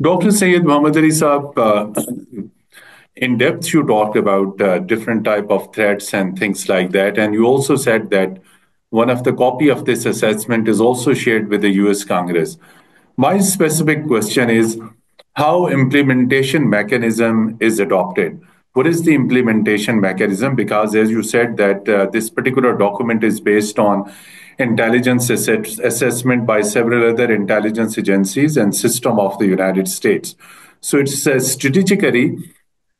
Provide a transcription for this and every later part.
Dr. Syed Muhammad Ali Saab, in depth, you talked about different type of threats and things like that, and you also said that one of the copy of this assessment is also shared with the U.S. Congress. My specific question is how implementation mechanism is adopted. What is the implementation mechanism? Because as you said that this particular document is based on assessment by several other intelligence agencies and system of the United States. So it's strategically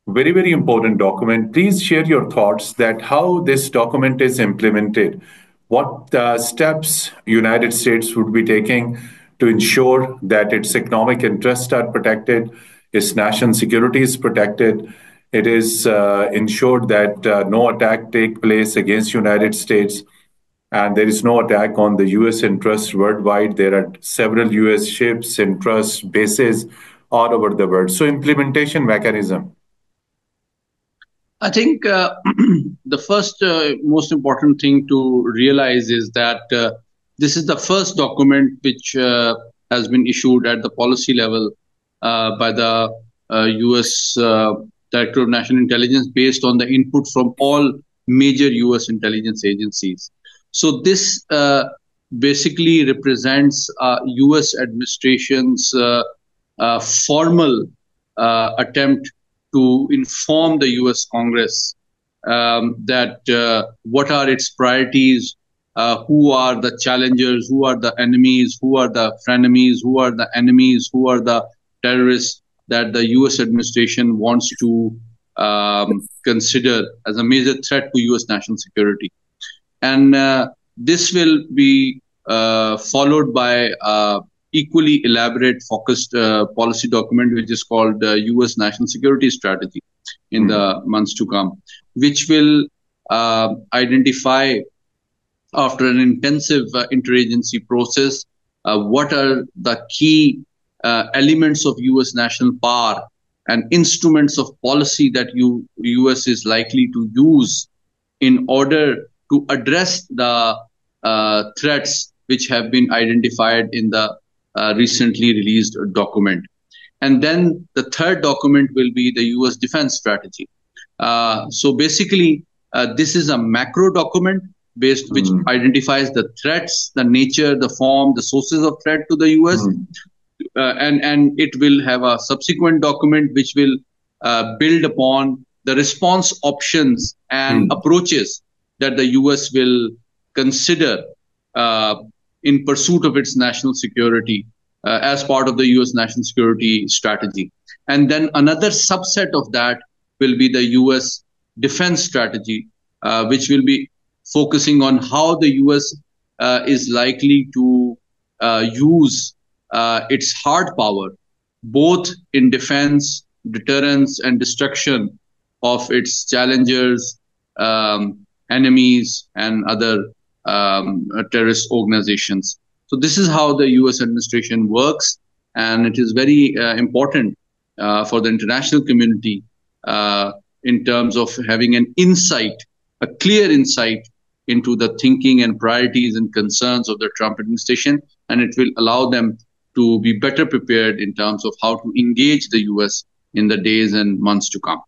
very, very important document. Please share your thoughts that how this document is implemented, what steps United States would be taking to ensure that its economic interests are protected, its national security is protected, it is ensured that no attack take place against United States, and there is no attack on the U.S. interests worldwide. There are several U.S. ships, interests, bases all over the world. So implementation mechanism. I think the first most important thing to realize is that this is the first document which has been issued at the policy level by the U.S. Director of National Intelligence based on the input from all major U.S. intelligence agencies. So this basically represents U.S. administration's formal attempt to inform the U.S. Congress that what are its priorities, who are the challengers, who are the enemies, who are the frenemies, who are the enemies, who are the terrorists that the U.S. administration wants to consider as a major threat to U.S. national security. And this will be followed by equally elaborate, focused policy document, which is called the U.S. National Security Strategy in the months to come, which will identify, after an intensive interagency process, what are the key elements of U.S. national power and instruments of policy that U.S. is likely to use in order to address the threats which have been identified in the recently released document. And then the third document will be the U.S. defense strategy. So basically, this is a macro document which identifies the threats, the nature, the form, the sources of threat to the U.S. And it will have a subsequent document which will build upon the response options and approaches that the U.S. will consider in pursuit of its national security as part of the U.S. national security strategy. And then another subset of that will be the U.S. defense strategy, which will be focusing on how the U.S. Is likely to use its hard power, both in defense, deterrence, and destruction of its challengers, enemies, and other terrorist organizations. So this is how the U.S. administration works, and it is very important for the international community in terms of having an insight, a clear insight into the thinking and priorities and concerns of the Trump administration, and it will allow them to be better prepared in terms of how to engage the U.S. in the days and months to come.